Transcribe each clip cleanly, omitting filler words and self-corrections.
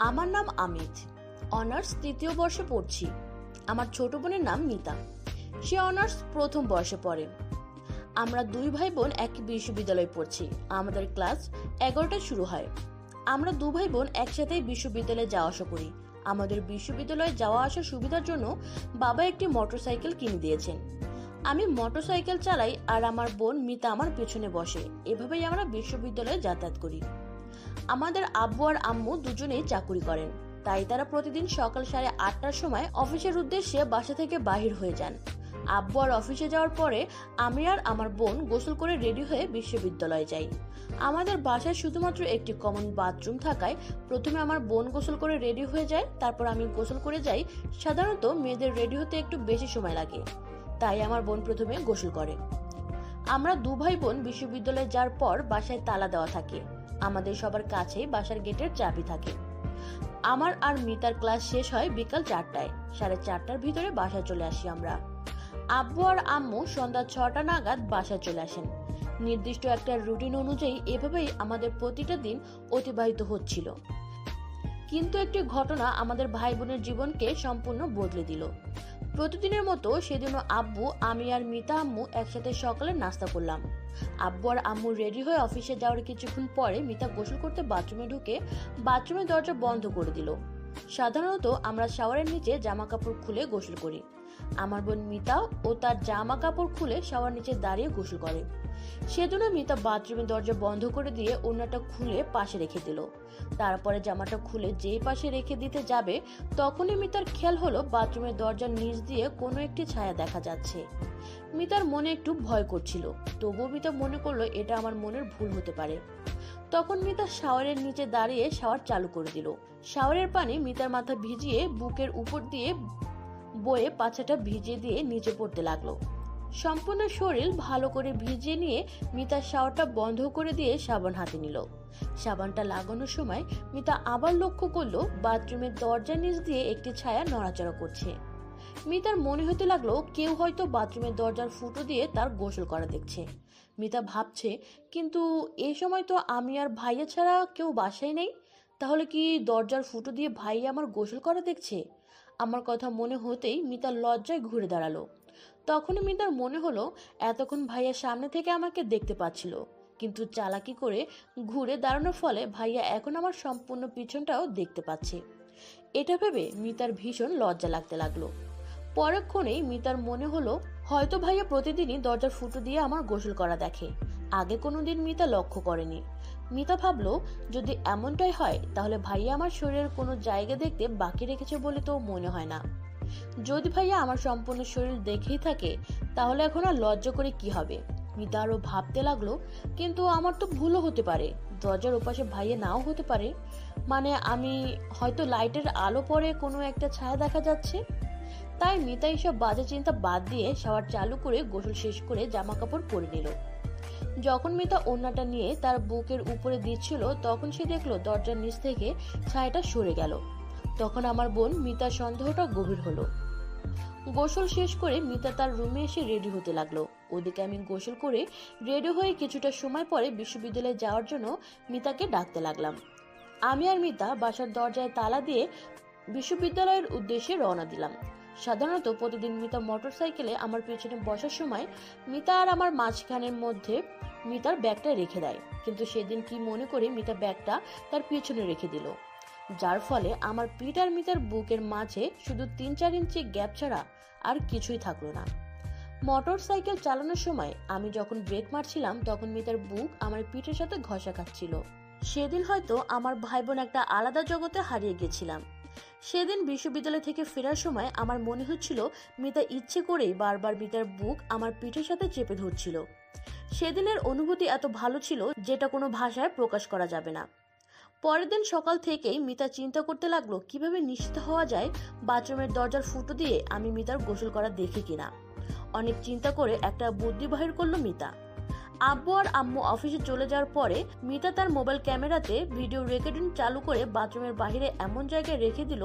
আমার নাম আমিত, অনার্স তৃতীয় বর্ষে পড়ছি। আমার ছোট বোনের নাম মিতা, সে অনার্স প্রথম বর্ষে পড়ে। আমরা দুই ভাই বোন একই বিশ্ববিদ্যালয়ে পড়ছি। আমাদের ক্লাস 11টায় শুরু হয়। আমরা দু ভাই বোন একসাথেই বিশ্ববিদ্যালয়ে যাওয়া আসা করি। আমাদের বিশ্ববিদ্যালয়ে যাওয়া আসার সুবিধার জন্য বাবা একটি মোটরসাইকেল কিনে দিয়েছেন। আমি মোটরসাইকেল চালাই আর আমার বোন মিতা আমার পেছনে বসে। এভাবেই আমরা বিশ্ববিদ্যালয়ে যাতায়াত করি। আমাদের আব্বু আর আম্মু দুজনেই চাকরি করেন, তাই তারা প্রতিদিন সকাল 8:30টার সময় অফিসের উদ্দেশ্যে বাসা থেকে বাহির হয়ে যান। আব্বু আর অফিসে যাওয়ার পরে আমি আর আমার বোন গোসল করে রেডি হয়ে বিশ্ববিদ্যালয়ে যাই। আমাদের বাসায় শুধুমাত্র একটি কমন বাথরুম থাকায় প্রথমে আমার বোন গোসল করে রেডি হয়ে যায়, তারপর আমি গোসল করে যাই। সাধারণত মেয়েদের রেডি হতে একটু বেশি সময় লাগে, তাই আমার বোন প্রথমে গোসল করে। আমরা দু ভাই বোন বিশ্ববিদ্যালয়ে যাওয়ার পর বাসায় তালা দেওয়া থাকে। আমাদের সবার কাছেই বাসার গেটের চাবি থাকে। আমার আর মিতার ক্লাস শেষ হয় বিকাল 4টায়। 4:30টার ভিতরে বাসায় চলে আসি আমরা। আব্বু আর আম্মু সন্ধ্যা 6টা নাগাদ বাসায় চলে আসেন। নির্দিষ্ট একটা রুটিন অনুযায়ী এভাবেই আমাদের প্রতিটা দিন অতিবাহিত হচ্ছিল। কিন্তু একটি ঘটনা আমাদের ভাই বোনের জীবনকে সম্পূর্ণ বদলে দিল। প্রতিদিনের মতো সেদিনও আব্বু, আমি আর মিতা আম্মু একসাথে সকালে নাস্তা করলাম। আব্বু আর আম্মু রেডি হয়ে অফিসে যাওয়ার কিছুক্ষণ পরে মিতা গোসল করতে বাথরুমে ঢুকে বাথরুমের দরজা বন্ধ করে দিল। সাধারণত আমরা শাওয়ারের নিচে জামা কাপড় খুলে গোসল করি। আমার বোন মিতা ও তার জামা কাপড় খুলে শাওয়ার নিচে দাঁড়িয়ে গোসল করে। সেদিনও মিতা বাথরুমের দরজা বন্ধ করে দিয়ে ওড়নাটা খুলে পাশে রেখে দিল। তারপরে জামাটা খুলে যেই পাশে রেখে দিতে যাবে তখনই মিতার খেয়াল হলো বাথরুমের দরজার নিচ দিয়ে কোনো একটি ছায়া দেখা যাচ্ছে। মিতার মনে একটু ভয় করছিল, তবুও মিতা মনে করলো এটা আমার মনের ভুল হতে পারে। তখন মিতা শাওয়ারের নিচে দাঁড়িয়ে শাওয়ার চালু করে দিল। শাওয়ারের পানি মিতার মাথা ভিজিয়ে বুকের উপর দিয়ে বয়ে পাছাটা ভিজিয়ে দিয়ে নিচে পড়তে লাগলো। সম্পূর্ণ শরীর ভালো করে ভিজিয়ে নিয়ে মিতা শাওয়ারটা বন্ধ করে দিয়ে সাবান হাতে নিল। সাবানটা লাগানোর সময় মিতা আবার লক্ষ্য করলো বাথরুমের দরজার নিচ দিয়ে একটি ছায়া নড়াচড়া করছে। মিতার মনে হতে লাগলো কেউ হয়তো বাথরুমের দরজার ফুটো দিয়ে তার গোসল করা দেখছে। মিতা ভাবছে, কিন্তু এই সময় তো আমি আর ভাইয়া ছাড়া কেউ বাসায় নেই, তাহলে কি দরজার ফুটো দিয়ে ভাইয়া আমার গোসল করা দেখছে? আমার কথা মনে হতেই মিতা লজ্জায় ঘুরে দাঁড়ালো। তখনই মিতার মনে হলো এতক্ষণ ভাইয়া সামনে থেকে আমাকে দেখতে পাচ্ছিল, কিন্তু চালাকি করে ঘুরে দাঁড়ানোর ফলে ভাইয়া এখন আমার সম্পূর্ণ পিছনটাও দেখতে পাচ্ছে। এটা ভেবে মিতার ভীষণ লজ্জা লাগতে লাগলো। পরক্ষণেই মিতার মনে হলো হয়তো ভাইয়া প্রতিদিনই দরজার ফুটো দিয়ে আমার গোসল করা দেখে, আগে কোনোদিন মিতা লক্ষ্য করেনি। মিতা ভাবলো যদি এমনটাই হয় তাহলে ভাইয়া আমার শরীরের কোনো জায়গা দেখতে বাকি রেখেছে বলে তো মনে হয় না। যদি ভাইয়া আমার সম্পূর্ণ শরীর দেখেই থাকে তাহলে এখন আর লজ্জা করে কি হবে? মিতা আরো ভাবতে লাগলো, কিন্তু আমার তো ভুলও হতে পারে, দরজার ওপাশে ভাইয়া নাও হতে পারে, মানে আমি হয়তো লাইটের আলো পড়ে কোনো একটা ছায়া দেখা যাচ্ছে। তাই মিতা এইসব বাজে চিন্তা বাদ দিয়ে শাওয়ার চালু করে গোসল শেষ করে জামা কাপড় পরে নিল। যখন মিতা ওড়নাটা নিয়ে তার বুকের উপরে দিচ্ছিল তখন সে দেখলো দরজার নিচ থেকে ছায়াটা সরে গেল। তখন আমার বোন মিতার সন্দেহটা গভীর হলো। গোসল শেষ করে মিতা তার রুমে এসে রেডি হতে লাগলো। ওদিকে আমি গোসল করে রেডি হয়ে কিছুটা সময় পরে বিশ্ববিদ্যালয়ে যাওয়ার জন্য মিতাকে ডাকতে লাগলাম। আমি আর মিতা বাসার দরজায় তালা দিয়ে বিশ্ববিদ্যালয়ের উদ্দেশ্যে রওনা দিলাম। সাধারণত প্রতিদিন মিতা মোটরসাইকেলে আমার পেছনে বসার সময় মিতা আর আমার মাঝখানের মধ্যে মিতার ব্যাগটা রেখে দেয়, কিন্তু সেদিন কি মনে করে মিতা ব্যাগটা তার পেছনে রেখে দিল, যার ফলে আমার পিঠ আর মিতার বুকের মাঝে শুধু 3-4 ইঞ্চি গ্যাপ ছাড়া আর কিছুই থাকলো না। মোটরসাইকেল চালানোর সময় আমি যখন ব্রেক মারছিলাম তখন মিতার বুক আমার পিঠের সাথে ঘষা খাচ্ছিল। সেদিন হয়তো আমার ভাই বোন একটা আলাদা জগতে হারিয়ে গেছিলাম। সেদিন বিশ্ববিদ্যালয় থেকে ফেরার সময় আমার মনে হচ্ছিল মিতা ইচ্ছে করেই বারবার মিতার বুক আমার পিঠের সাথে চেপে ধরছিল। সেদিনের অনুভূতি এত ভালো ছিল যেটা কোনো ভাষায় প্রকাশ করা যাবে না। পরের দিন সকাল থেকেই মিতা চিন্তা করতে লাগলো কিভাবে নিশ্চিত হওয়া যায় বাথরুমের দরজার ফুটো দিয়ে আমি মিতার গোসল করা দেখি কিনা। অনেক চিন্তা করে একটা বুদ্ধি বাহির করলো মিতা। আব্বু আর আম্মু অফিসে চলে যাওয়ার পরে মিতা তার মোবাইল ক্যামেরাতে ভিডিও রেকর্ডিং চালু করে বাথরুমের বাইরে এমন জায়গায় রেখে দিল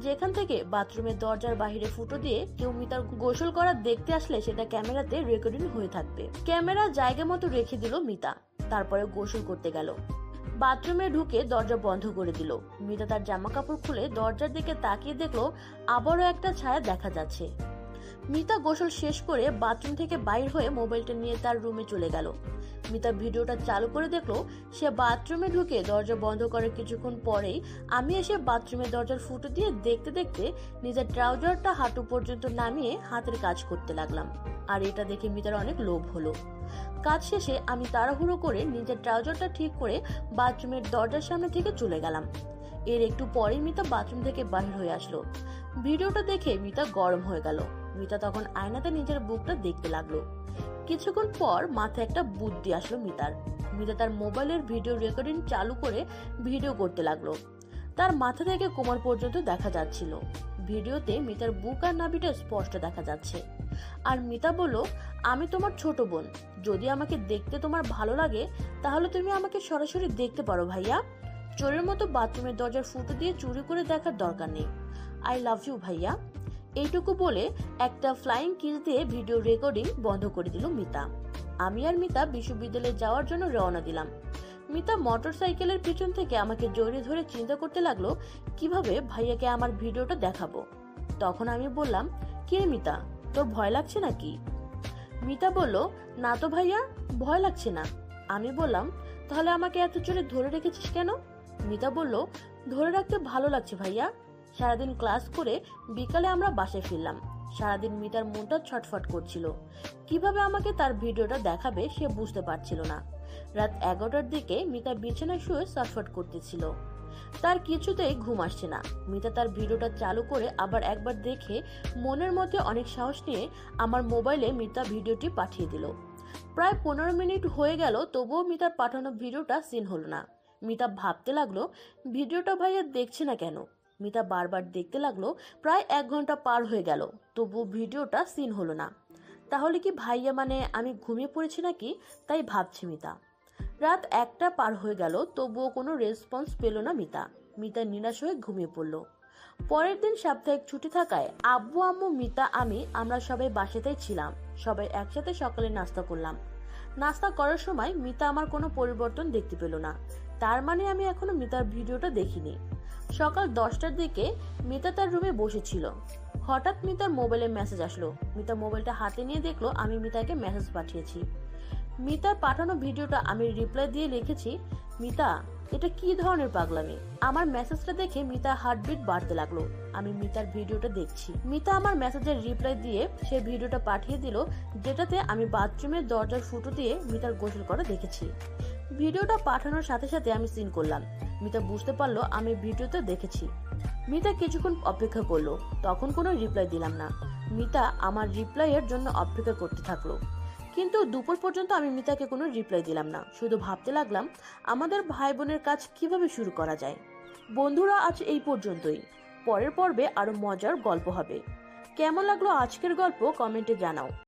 যেখান থেকে বাথরুমের দরজার বাইরে ফুটো দিয়ে কেউ মিতার গোসল করা দেখতে আসলে সেটা ক্যামেরাতে রেকর্ডিং হয়ে থাকবে। ক্যামেরা জায়গা মতো রেখে দিল মিতা, তারপরে গোসল করতে গেল। বাথরুমে ঢুকে দরজা বন্ধ করে দিল। মিতা তার জামা কাপড় খুলে দরজার দিকে তাকিয়ে দেখলো আবারও একটা ছায়া দেখা যাচ্ছে। মিতা গোসল শেষ করে বাথরুম থেকে বাইর হয়ে মোবাইলটা নিয়ে তার রুমে চলে গেল। মিতা ভিডিওটা চালু করে দেখলো সে বাথরুমে ঢুকে দরজা বন্ধ করার কিছুক্ষণ পরেই আমি এসে বাথরুমের দরজার ফুটো দিয়ে দেখতে দেখতে নিজের ট্রাউজারটা হাঁটু পর্যন্ত নামিয়ে হাতের কাজ করতে লাগলাম। আর এটা দেখে মিতার অনেক লোভ হলো। কাজ শেষে আমি তাড়াহুড়ো করে নিজের ট্রাউজারটা ঠিক করে বাথরুমের দরজার সামনে থেকে চলে গেলাম। এর একটু পরেই মিতা বাথরুম থেকে বাহির হয়ে আসলো। ভিডিওটা দেখে মিতা গরম হয়ে গেল। মিতা তখন আয়নাতে নিজের বুকটা দেখতে লাগলো। কিছুক্ষণ পর মাথায় একটা বুদ্ধি আসলো মিতার। মিতা তার মোবাইলের ভিডিও রেকর্ডিং চালু করে ভিডিও করতে লাগলো। তার মাথা থেকে কোমর পর্যন্ত দেখা যাচ্ছিল। ভিডিওতে মিতার বুক আর নাভিটা স্পষ্ট দেখা যাচ্ছে। আর মিতা বলল, আমি তোমার ছোট বোন, যদি আমাকে দেখতে তোমার ভালো লাগে তাহলে তুমি আমাকে সরাসরি দেখতে পারো ভাইয়া। চোরের মতো বাথরুমের দরজার ফুটো দিয়ে চুরি করে দেখার দরকার নেই। আই লাভ ইউ ভাইয়া। এইটুকু বলে একটা ফ্লাইং কিস দিয়ে ভিডিও রেকর্ডিং বন্ধ করে দিল মিতা। আমি আর মিতা বিশ্ববিদ্যালয়ে যাওয়ার জন্য রওনা দিলাম। মিতা মোটরসাইকেলের পিছন থেকে আমাকে জড়িয়ে ধরে চিন্তা করতে লাগলো কিভাবে ভাইয়াকে আমার ভিডিওটা দেখাবো। তখন আমি বললাম, কি রে মিতা, তোর ভয় লাগছে নাকি? মিতা বলল, না তো ভাইয়া, ভয় লাগছে না। আমি বললাম, তাহলে আমাকে এত জোরে ধরে রেখেছিস কেন? মিতা বলল, ধরে রাখতে ভালো লাগছে ভাইয়া। সারাদিন ক্লাস করে বিকালে আমরা বাসায় ফিরলাম। সারাদিন মিতার মনটা ছটফট করছিল। কিভাবে আমাকে তার ভিডিওটা দেখাবে সে বুঝতে পারছিল না। রাত 11টার দিকে মিতা বিছানায় শুয়ে ছটফট করতেছিল। তার কিছুতেই ঘুম আসছে না। মিতা তার ভিডিওটা চালু করে আবার একবার দেখে মনের মধ্যে অনেক সাহস নিয়ে আমার মোবাইলে মিতা ভিডিওটি পাঠিয়ে দিল। প্রায় 15 মিনিট হয়ে গেল, তবুও মিতার পাঠানো ভিডিওটা সিন হলো না। মিতা ভাবতে লাগলো, ভিডিওটা ভাইয়া দেখছে না কেন। মিতা বারবার দেখতে লাগলো। প্রায় 1 ঘন্টা পার হয়ে গেল, তবুও ভিডিওটা সিন হলো না। তাহলে কি ভাইয়া মানে আমি ঘুমিয়ে পড়েছি নাকি, তাই ভাবছে মিতা। রাত 1টা পার হয়ে গেল, তবুও কোনো রেসপন্স পেল না মিতা। মিতা নিরাশ হয়ে ঘুমিয়ে পড়ল। পরের দিন সাপ্তাহিক ছুটি থাকায় আব্বু আম্মু মিতা আমরা সবাই বাসাতেই ছিলাম। সবাই একসাথে সকালে নাস্তা করলাম। নাস্তা করার সময় মিতা আমার কোনো পরিবর্তন দেখতে পেল না। তার মানে আমি এখনো মিতার ভিডিওটা দেখিনি। সকাল 10টার দিকে মিতা তার রুমে বসেছিল। হঠাৎ মিতার মোবাইলে মেসেজ আসলো। মিতা মোবাইলটা হাতে নিয়ে দেখলো আমি মিতাকে মেসেজ পাঠিয়েছি। মিতার পাঠানো ভিডিওটা আমি রিপ্লাই দিয়ে লিখেছি, মিতা এটা কি ধরনের পাগলামি। আমার মেসেজটা দেখে মিতার হার্টবিট বাড়তে লাগলো। আমি মিতার ভিডিওটা দেখছি। মিতা আমার মেসেজের রিপ্লাই দিয়ে সে ভিডিওটা পাঠিয়ে দিল, যেটাতে আমি বাথরুমের দরজার ফুটো দিয়ে মিতার গোসল করা দেখেছি। ভিডিওটা পাঠানোর সাথে সাথে আমি সিন করলাম। মিতা বুঝতে পারলো আমি ভিডিওতে দেখেছি। মিতা কিছুক্ষণ অপেক্ষা করলো, তখন কোনো রিপ্লাই দিলাম না। মিতা আমার রিপ্লাইয়ের জন্য অপেক্ষা করতে থাকলো। কিন্তু দুপুর পর্যন্ত আমি মিতাকে কোনো রিপ্লাই দিলাম না। শুধু ভাবতে লাগলাম আমাদের ভাই বোনের কাজ কিভাবে শুরু করা যায়। বন্ধুরা, আজ এই পর্যন্তই। পরের পর্বে আরো মজার গল্প হবে। কেমন লাগলো আজকের গল্প কমেন্টে জানাও।